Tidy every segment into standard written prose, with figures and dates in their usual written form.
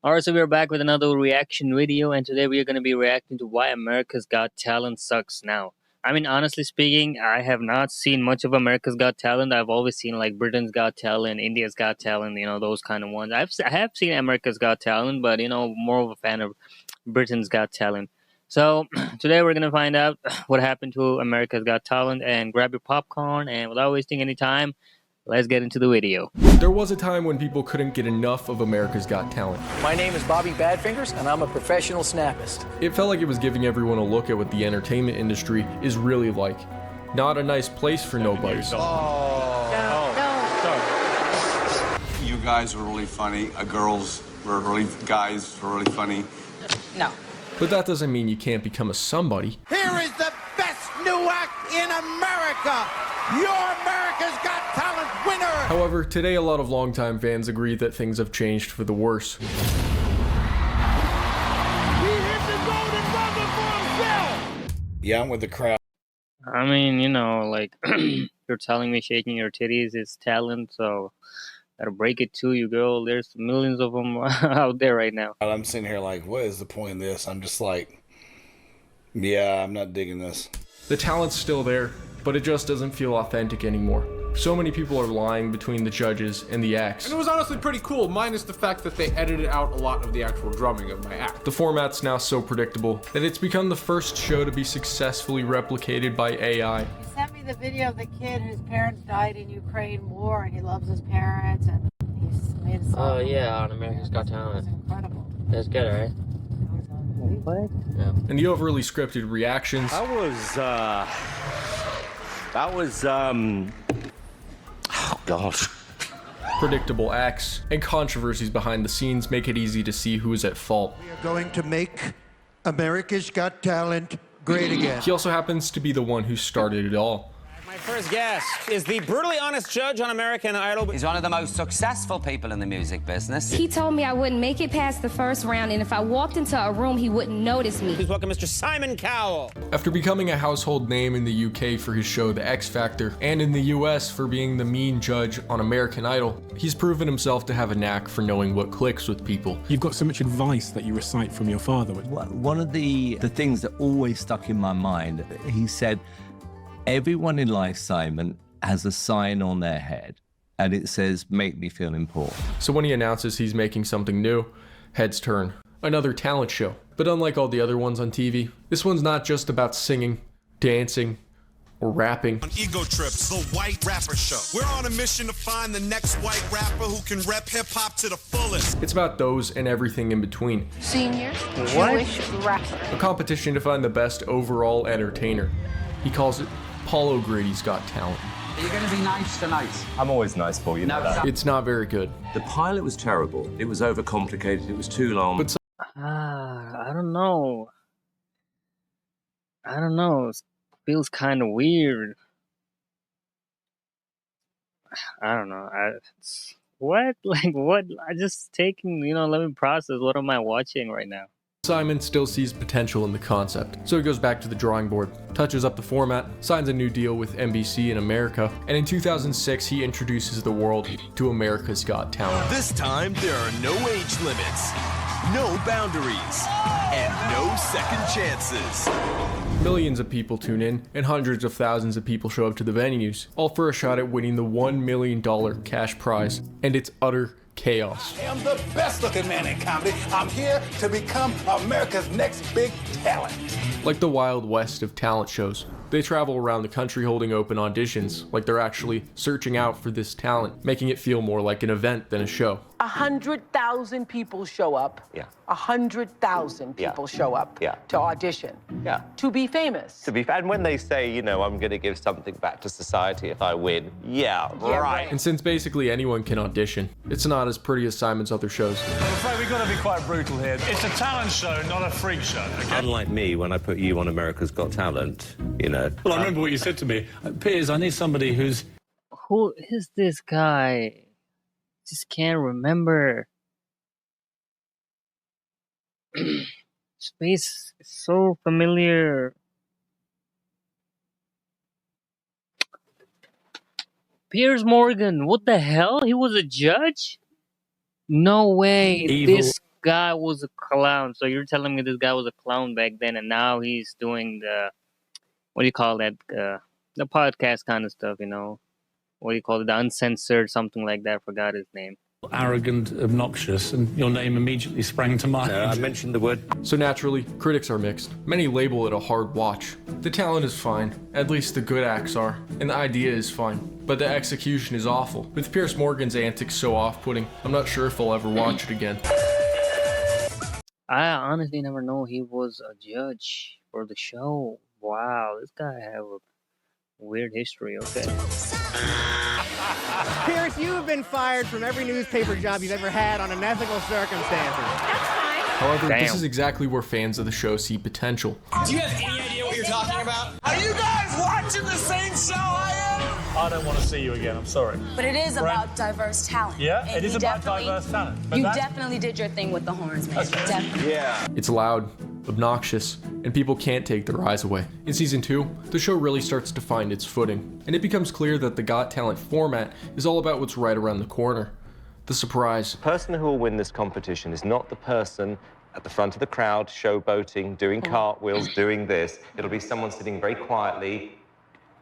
Alright, so we're back with another reaction video, and today we are going to be reacting to why America's Got Talent sucks now. I mean, honestly speaking, I have not seen much of America's Got Talent. I've always seen like Britain's Got Talent, India's Got Talent, those kind of ones. I have seen America's Got Talent, but more of a fan of Britain's Got Talent. So today we're gonna find out what happened to America's Got Talent, and grab your popcorn, and without wasting any time, let's get into the video. There was a time when people couldn't get enough of America's Got Talent. My name is Bobby Badfingers, and I'm a professional snappist. It felt like it was giving everyone a look at what the entertainment industry is really like. Not a nice place for nobodies. You guys were really funny. Guys were really funny. No. But that doesn't mean you can't become a somebody. Here is the best new act in America. Your America's Got Talent winner! However, today a lot of longtime fans agree that things have changed for the worse. He hit the golden buzzer for himself! Yeah, I'm with the crowd. I mean, like, you're telling me shaking your titties is talent, so gotta break it to you, girl. There's millions of them out there right now. I'm sitting here like, what is the point of this? I'm just like, yeah, I'm not digging this. The talent's still there, but it just doesn't feel authentic anymore. So many people are lying between the judges and the acts. And it was honestly pretty cool, minus the fact that they edited out a lot of the actual drumming of my act. The format's now so predictable that it's become the first show to be successfully replicated by AI. He sent me the video of the kid whose parents died in Ukraine war, and he loves his parents, and he's made a song. Oh yeah, on America's Got Talent. It was incredible. That's good, right? What? Yeah. And the overly scripted reactions. Oh gosh. Predictable acts and controversies behind the scenes make it easy to see who is at fault. We are going to make America's Got Talent great again. He also happens to be the one who started it all. My first guest is the brutally honest judge on American Idol. He's one of the most successful people in the music business. He told me I wouldn't make it past the first round, and if I walked into a room, he wouldn't notice me. Please welcome Mr. Simon Cowell. After becoming a household name in the UK for his show The X Factor, and in the US for being the mean judge on American Idol, he's proven himself to have a knack for knowing what clicks with people. You've got so much advice that you recite from your father. One of the things that always stuck in my mind, he said, everyone in life, Simon, has a sign on their head, and it says, make me feel important. So when he announces he's making something new, heads turn. Another talent show. But unlike all the other ones on TV, this one's not just about singing, dancing, or rapping. On Ego Trips, the White Rapper Show. We're on a mission to find the next white rapper who can rep hip-hop to the fullest. It's about those and everything in between. Senior Jewish rapper. A competition to find the best overall entertainer. He calls it Paulo Grady's Got Talent. Are you going to be nice tonight? I'm always nice, Paul, you know that. It's not very good. The pilot was terrible. It was overcomplicated. It was too long. But I don't know. It feels kind of weird. I don't know. What? Like, what? I just taking, let me process. What am I watching right now? Simon still sees potential in the concept, so he goes back to the drawing board, touches up the format, signs a new deal with NBC in America, and in 2006 he introduces the world to America's Got Talent. This time, there are no age limits, no boundaries, and no second chances. Millions of people tune in, and hundreds of thousands of people show up to the venues, all for a shot at winning the $1 million cash prize, and it's utter chaos. I am the best looking man in comedy. I'm here to become America's next big talent. Like the Wild West of talent shows, they travel around the country holding open auditions, like they're actually searching out for this talent, making it feel more like an event than a show. 100,000 people show up. Yeah. 100,000 people show up to audition. Yeah. To be famous. To be fair, and when they say, I'm going to give something back to society if I win, right. And since basically anyone can audition, it's not as pretty as Simon's other shows. I'm afraid we've got to be quite brutal here. It's a talent show, not a freak show, okay? Unlike me, when I put you on America's Got Talent, Well, I remember what you said to me. Piers, I need somebody who's... Who is this guy? Just can't remember. His face is so familiar. Piers Morgan, what the hell? He was a judge? No way. Evil. This guy was a clown. So you're telling me this guy was a clown back then, and now he's doing the, what do you call that? The podcast kind of stuff, you know? What do you call it? The uncensored, something like that. I forgot his name. Arrogant, obnoxious, and your name immediately sprang to mind. I mentioned the word. So naturally, critics are mixed. Many label it a hard watch. The talent is fine, at least the good acts are, and the idea is fine, but the execution is awful. With Piers Morgan's antics so off-putting, I'm not sure if I'll ever watch it again. I honestly never know he was a judge for the show. Wow, this guy have a weird history. Okay. Pierce, you have been fired from every newspaper job you've ever had on unethical circumstances. However, this is exactly where fans of the show see potential. Do you have any idea what you're talking about? Are you guys watching the same show I am? I don't want to see you again, I'm sorry. But it is about diverse talent. Yeah, and it is about diverse talent. But You definitely did your thing with the horns, man. Okay. Definitely. Yeah. It's loud, obnoxious, and people can't take their eyes away. In season 2, the show really starts to find its footing, and it becomes clear that the Got Talent format is all about what's right around the corner. The surprise. The person who will win this competition is not the person at the front of the crowd, showboating, doing cartwheels, doing this. It'll be someone sitting very quietly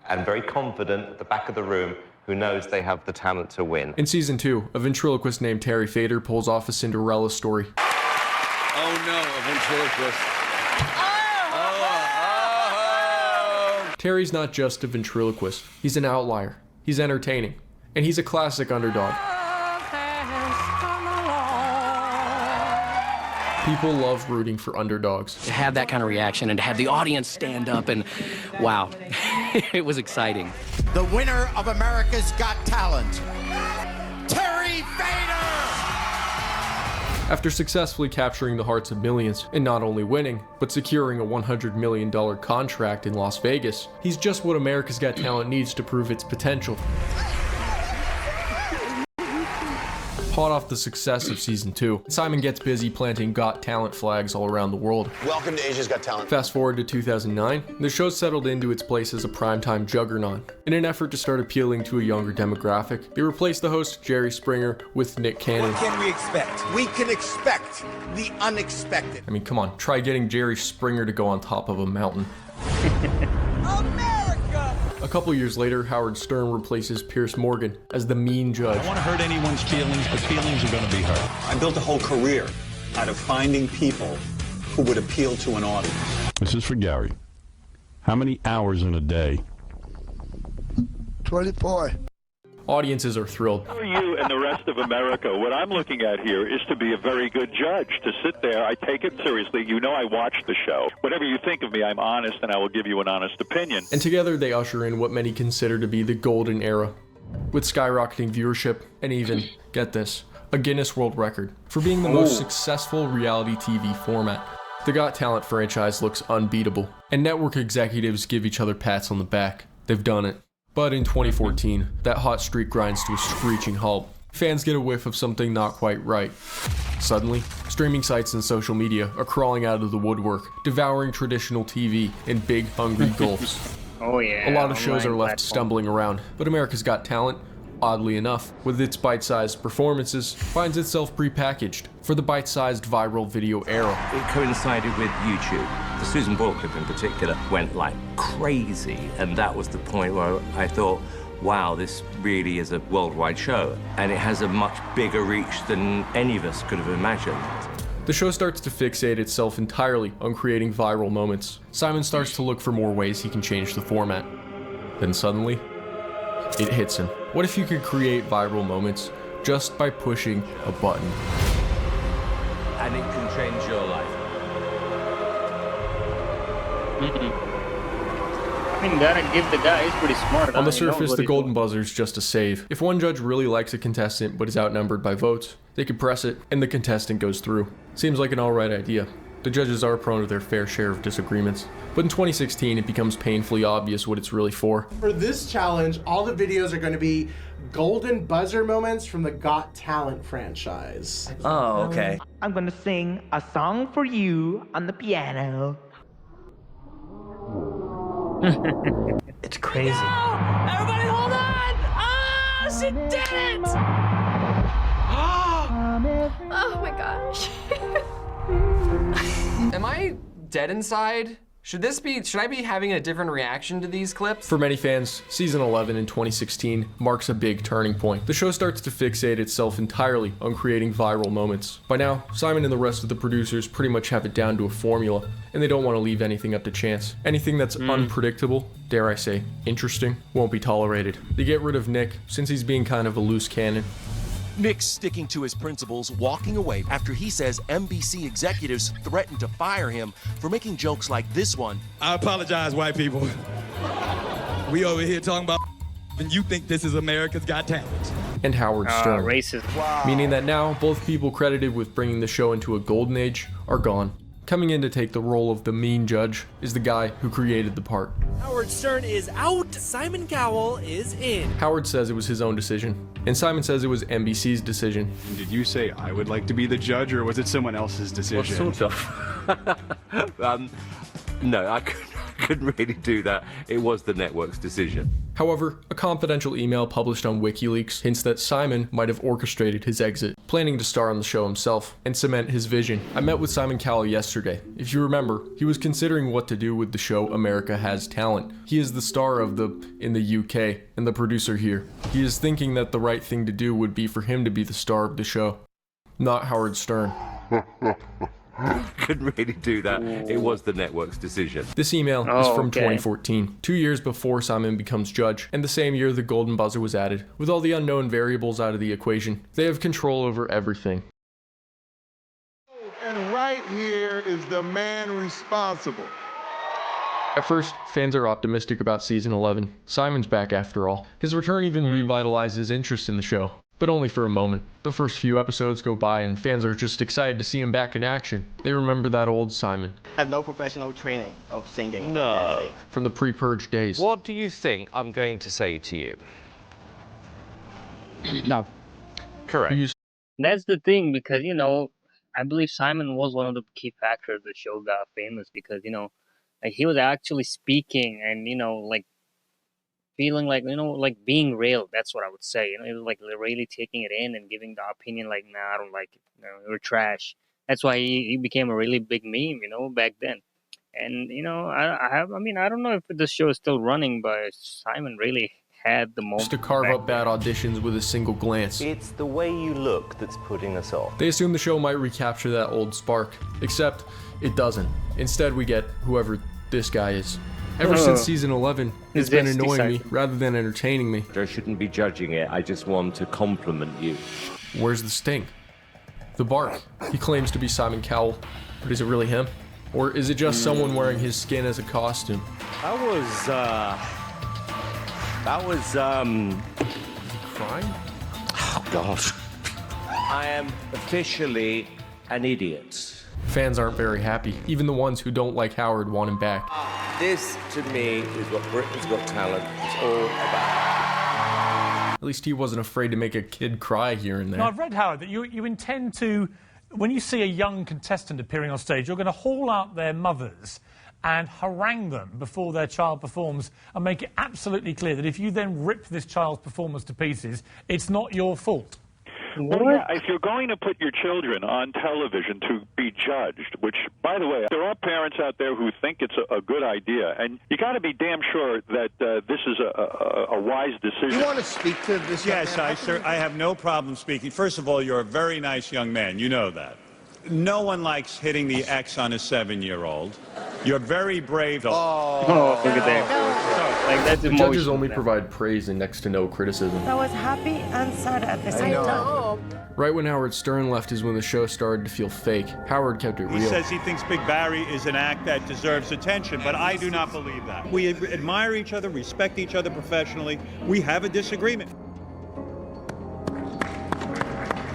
and very confident at the back of the room who knows they have the talent to win. In season 2, a ventriloquist named Terry Fader pulls off a Cinderella story. Oh no, a ventriloquist. Terry's not just a ventriloquist, he's an outlier. He's entertaining, and he's a classic underdog. People love rooting for underdogs. To have that kind of reaction and to have the audience stand up and, wow, it was exciting. The winner of America's Got Talent, Terry Fader! After successfully capturing the hearts of millions, and not only winning, but securing a $100 million contract in Las Vegas, he's just what America's Got Talent needs to prove its potential. Hot off the success of season 2, Simon gets busy planting Got Talent flags all around the world. Welcome to Asia's Got Talent. Fast forward to 2009, the show settled into its place as a primetime juggernaut. In an effort to start appealing to a younger demographic, they replaced the host Jerry Springer with Nick Cannon. What can we expect? We can expect the unexpected. I mean, come on, try getting Jerry Springer to go on top of a mountain. A couple years later, Howard Stern replaces Piers Morgan as the mean judge. I don't want to hurt anyone's feelings, but feelings are going to be hurt. I built a whole career out of finding people who would appeal to an audience. This is for Gary. How many hours in a day? 24. Audiences are thrilled. For you and the rest of America, what I'm looking at here is to be a very good judge, to sit there. I take it seriously. You know I watch the show. Whatever you think of me, I'm honest, and I will give you an honest opinion. And together they usher in what many consider to be the golden era, with skyrocketing viewership and even, get this, a Guinness World Record for being the most successful reality TV format. The Got Talent franchise looks unbeatable, and network executives give each other pats on the back. They've done it. But in 2014, that hot streak grinds to a screeching halt. Fans get a whiff of something not quite right. Suddenly, streaming sites and social media are crawling out of the woodwork, devouring traditional TV in big, hungry gulps. Oh yeah. A lot of shows are left stumbling around, but America's Got Talent, oddly enough, with its bite-sized performances, finds itself prepackaged for the bite-sized viral video era. It coincided with YouTube. The Susan Boyle clip in particular went like crazy, and that was the point where I thought, wow, this really is a worldwide show, and it has a much bigger reach than any of us could have imagined. The show starts to fixate itself entirely on creating viral moments. Simon starts to look for more ways he can change the format. Then suddenly, it hits him. What if you could create viral moments just by pushing a button? And it can change your life. I mean, gotta give the guy, he's pretty smart. On the surface, the golden buzzer's just a save. If one judge really likes a contestant but is outnumbered by votes, they can press it and the contestant goes through. Seems like an alright idea. The judges are prone to their fair share of disagreements. But in 2016, it becomes painfully obvious what it's really for. For this challenge, all the videos are going to be golden buzzer moments from the Got Talent franchise. Oh, okay. I'm going to sing a song for you on the piano. It's crazy. No! Everybody hold on! Oh, she did it! Oh my gosh. Am I dead inside? Should I be having a different reaction to these clips? For many fans, season 11 in 2016 marks a big turning point. The show starts to fixate itself entirely on creating viral moments. By now, Simon and the rest of the producers pretty much have it down to a formula, and they don't want to leave anything up to chance. Anything that's unpredictable, dare I say, interesting, won't be tolerated. They get rid of Nick, since he's being kind of a loose cannon. Nick's sticking to his principles, walking away after he says NBC executives threatened to fire him for making jokes like this one. I apologize, white people. We over here talking about and you think this is America's Got Talent. And Howard Stern. Racist. Wow. Meaning that now, both people credited with bringing the show into a golden age are gone. Coming in to take the role of the mean judge is the guy who created the part. Howard Stern is out, Simon Cowell is in. Howard says it was his own decision, and Simon says it was NBC's decision. Did you say I would like to be the judge, or was it someone else's decision? Well, sort of. No, I couldn't really do that. It was the network's decision. However, a confidential email published on WikiLeaks hints that Simon might have orchestrated his exit, planning to star on the show himself and cement his vision. I met with Simon Cowell yesterday. If you remember, he was considering what to do with the show America Has Talent. He is the star of in the UK and the producer here. He is thinking that the right thing to do would be for him to be the star of the show, not Howard Stern. Couldn't really do that. It was the network's decision. This email is from 2014, 2 years before Simon becomes judge, and the same year the golden buzzer was added. With all the unknown variables out of the equation, they have control over everything. And right here is the man responsible. At first, fans are optimistic about season 11. Simon's back after all. His return even revitalizes interest in the show. But only for a moment. The first few episodes go by and fans are just excited to see him back in action. They remember that old Simon. I have no professional training of singing. No. From the pre-purge days. What do you think I'm going to say to you? No. Correct. That's the thing, because, I believe Simon was one of the key factors the show got famous, because, like, he was actually speaking and, feeling like being real. That's what I would say. It was like really taking it in and giving the opinion like, nah, I don't like it. You're trash. That's why he became a really big meme, back then. And I don't know if the show is still running, but Simon really had the moment. Just to carve up bad auditions with a single glance. It's the way you look that's putting us off. They assume the show might recapture that old spark, except it doesn't. Instead, we get whoever this guy is. Ever since season 11, it's been annoying me rather than entertaining me. I shouldn't be judging it. I just want to compliment you. Where's the sting? The bark. He claims to be Simon Cowell, but is it really him? Or is it just someone wearing his skin as a costume? That was, Is he crying? Oh, gosh. I am officially an idiot. Fans aren't very happy. Even the ones who don't like Howard want him back. This, to me, is what Britain's Got Talent is all about. At least he wasn't afraid to make a kid cry here and there. Now, I've read, Howard, that you intend to, when you see a young contestant appearing on stage, you're going to haul out their mothers and harangue them before their child performs and make it absolutely clear that if you then rip this child's performance to pieces, it's not your fault. Well, yeah, if you're going to put your children on television to be judged, which, by the way, there are parents out there who think it's a good idea, and you got to be damn sure that this is a wise decision. You want to speak to this? Yes, I have no problem speaking. First of all, you're a very nice young man. You know that. No one likes hitting the X on a 7-year-old. You're very brave. Look at that. Like, that's the judges only provide praise and next to no criticism. I was happy and sad at the same time. Right when Howard Stern left is when the show started to feel fake. Howard kept it real. He says he thinks Big Barry is an act that deserves attention, but I do not believe that. We admire each other, respect each other professionally. We have a disagreement.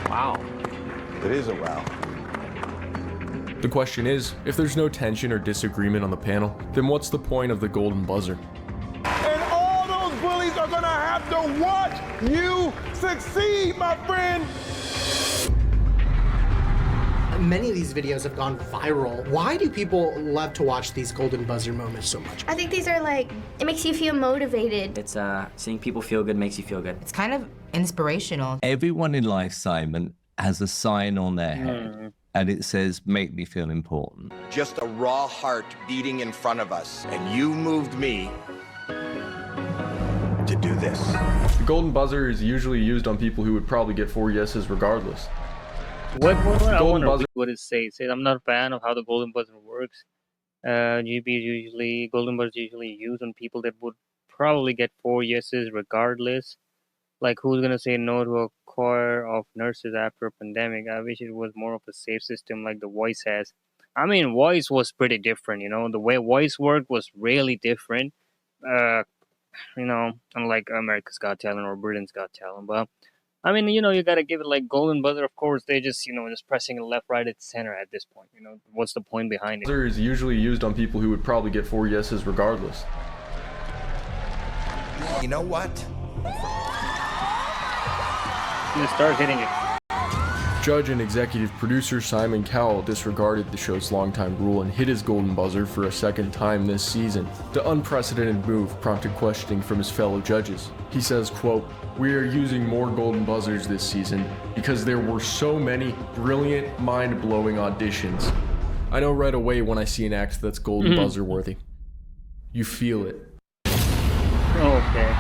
Wow. It is a wow. The question is, if there's no tension or disagreement on the panel, then what's the point of the golden buzzer? And all those bullies are gonna have to watch you succeed, my friend. Many of these videos have gone viral. Why do people love to watch these golden buzzer moments so much? I think these are it makes you feel motivated. It's seeing people feel good makes you feel good. It's kind of inspirational. Everyone in Life Simon has a sign on their head, and it says, "Make me feel important." Just a raw heart beating in front of us, and you moved me to do this. The golden buzzer is usually used on people who would probably get 4 yeses regardless. I wonder what it says. It says, I'm not a fan of how the golden buzzer works. Golden buzzer is usually used on people that would probably get 4 yeses regardless. Like, who's gonna say no to a choir of nurses after a pandemic? I wish it was more of a safe system like The Voice has. I mean, Voice was pretty different, you know. The way Voice worked was really different. You know, unlike America's Got Talent or Britain's Got Talent. But I mean, you know, you gotta give it like golden buzzer. Of course, they just, you know, just pressing it left, right, at center at this point. You know, what's the point behind it? Buzzer is usually used on people who would probably get 4 yeses regardless. You know what? You start hitting it. Judge and executive producer Simon Cowell disregarded the show's longtime rule and hit his golden buzzer for a second time this season. The unprecedented move prompted questioning from his fellow judges. He says, quote, "We are using more golden buzzers this season because there were so many brilliant, mind-blowing auditions. I know right away when I see an act that's golden buzzer worthy. You feel it." Okay.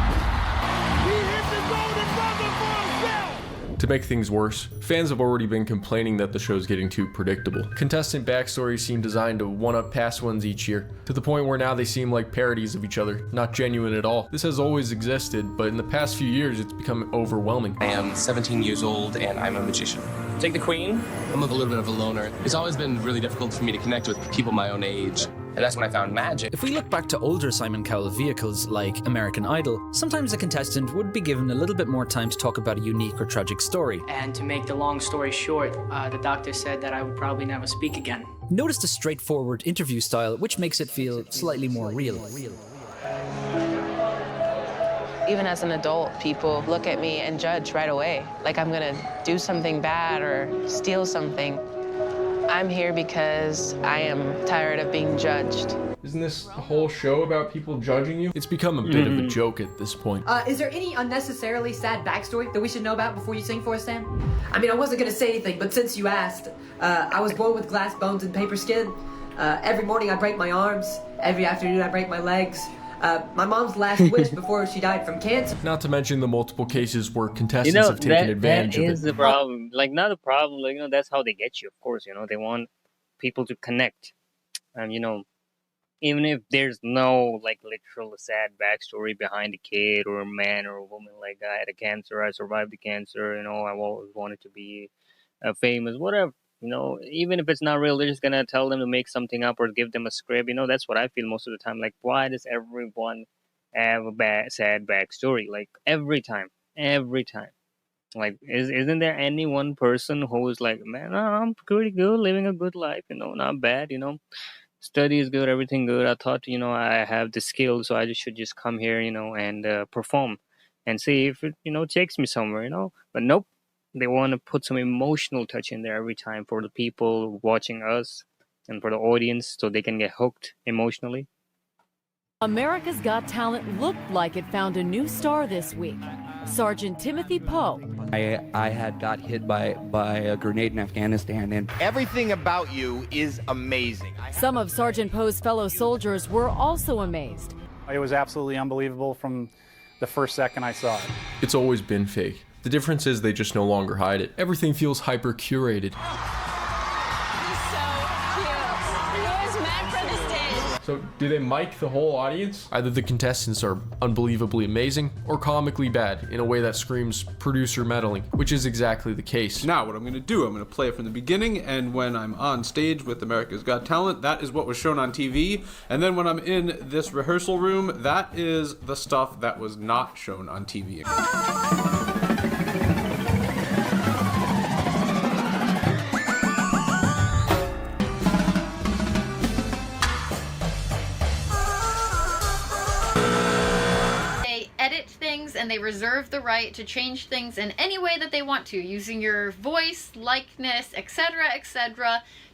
To make things worse, fans have already been complaining that the show's getting too predictable. Contestant backstories seem designed to one-up past ones each year, to the point where now they seem like parodies of each other, not genuine at all. This has always existed, but in the past few years it's become overwhelming. I am 17 years old and I'm a magician. Take the Queen. I'm a little bit of a loner. It's always been really difficult for me to connect with people my own age. And that's when I found magic. If we look back to older Simon Cowell vehicles like American Idol, sometimes a contestant would be given a little bit more time to talk about a unique or tragic story. And to make the long story short, the doctor said that I would probably never speak again. Notice the straightforward interview style, which makes it feel slightly more real. Even as an adult, people look at me and judge right away, like I'm gonna do something bad or steal something. I'm here because I am tired of being judged. Isn't this whole show about people judging you? It's become a bit of a joke at this point. Is there any unnecessarily sad backstory that we should know about before you sing for us, Sam? I mean, I wasn't gonna say anything, but since you asked, I was born with glass bones and paper skin. Every morning I break my arms. Every afternoon I break my legs. My mom's last wish before she died from cancer. Not to mention the multiple cases where contestants have taken advantage of it. That is the problem. Like, not a problem. Like, you know, that's how they get you, of course. You know, they want people to connect. And, you know, even if there's no, like, literal sad backstory behind a kid or a man or a woman, like, I had a cancer, I survived the cancer, you know, I always wanted to be famous, whatever. You know, even if it's not real, they're just gonna tell them to make something up or give them a script. You know, that's what I feel most of the time. Like, why does everyone have a sad backstory? Like, every time. Like, isn't there any one person who's like, man, I'm pretty good, living a good life, you know, not bad, you know, study is good, everything good. I thought, you know, I have the skill, so I should just come here, you know, and perform and see if it, you know, takes me somewhere, you know. But nope. They want to put some emotional touch in there every time for the people watching us and for the audience so they can get hooked emotionally. America's Got Talent looked like it found a new star this week. Sergeant Timothy Poe. I had got hit by a grenade in Afghanistan, and everything about you is amazing. Some of Sergeant Poe's fellow soldiers were also amazed. It was absolutely unbelievable from the first second I saw it. It's always been fake. The difference is they just no longer hide it. Everything feels hyper-curated. So, do they mic the whole audience? Either the contestants are unbelievably amazing or comically bad in a way that screams producer meddling, which is exactly the case. Now, what I'm going to do, I'm going to play it from the beginning, and when I'm on stage with America's Got Talent, that is what was shown on TV, and then when I'm in this rehearsal room, that is the stuff that was not shown on TV. And they reserve the right to change things in any way that they want to, using your voice, likeness, etc.,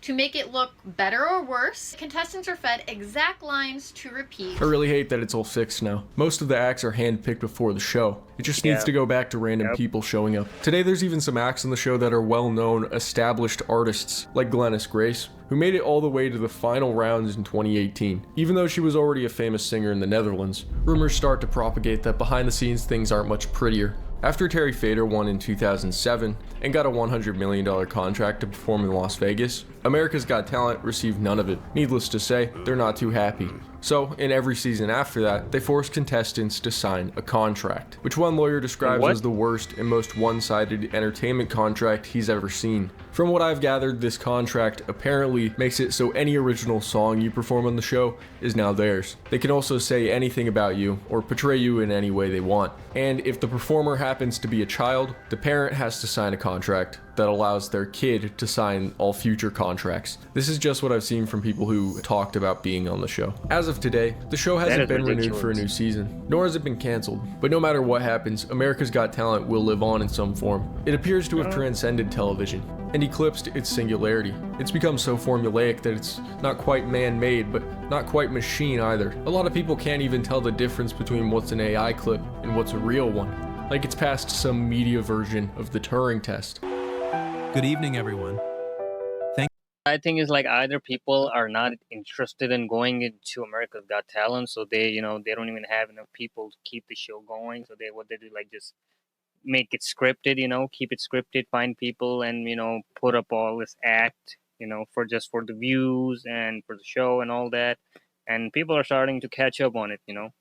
To make it look better or worse, contestants are fed exact lines to repeat. I really hate that it's all fixed now. Most of the acts are handpicked before the show. It just needs to go back to random people showing up. Today there's even some acts on the show that are well-known, established artists, like Glennis Grace, who made it all the way to the final rounds in 2018. Even though she was already a famous singer in the Netherlands, rumors start to propagate that behind the scenes things aren't much prettier. After Terry Fator won in 2007 and got a $100 million contract to perform in Las Vegas, America's Got Talent received none of it. Needless to say, they're not too happy. So, in every season after that, they forced contestants to sign a contract, which one lawyer describes as the worst and most one-sided entertainment contract he's ever seen. From what I've gathered, this contract apparently makes it so any original song you perform on the show is now theirs. They can also say anything about you or portray you in any way they want. And if the performer happens to be a child, the parent has to sign a contract that allows their kid to sign all future contracts. This is just what I've seen from people who talked about being on the show. As of today, the show hasn't been renewed for a new season, nor has it been canceled. But no matter what happens, America's Got Talent will live on in some form. It appears to have transcended television and eclipsed its singularity. It's become so formulaic that it's not quite man-made, but not quite machine either. A lot of people can't even tell the difference between what's an AI clip and what's a real one. Like it's past some media version of the Turing test. Good evening, everyone. I think is like either people are not interested in going into America's Got Talent, so they, you know, they don't even have enough people to keep the show going. So what they do, like just make it scripted, you know, keep it scripted, find people and, you know, put up all this act, you know, for the views and for the show and all that. And people are starting to catch up on it, you know.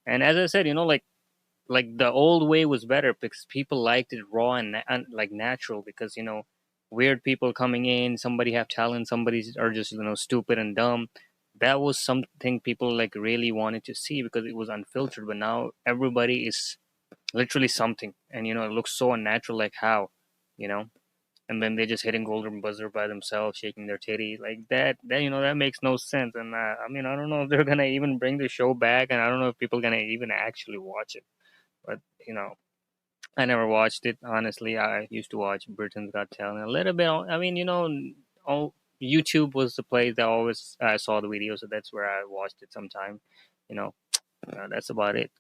And as I said, you know, like the old way was better because people liked it raw and like natural, because, you know, weird people coming in, somebody have talent, somebody are just, you know, stupid and dumb. That was something people like really wanted to see because it was unfiltered. But now everybody is literally something, and, you know, it looks so unnatural, like how, you know, and then they're just hitting golden buzzer by themselves, shaking their titty like that, you know, that makes no sense. And I mean, I don't know if they're gonna even bring the show back, and I don't know if people are gonna even actually watch it. But, you know, I never watched it, honestly. I used to watch Britain's Got Talent a little bit. I mean, you know, YouTube was the place that I saw the videos, so that's where I watched it sometime. You know, that's about it.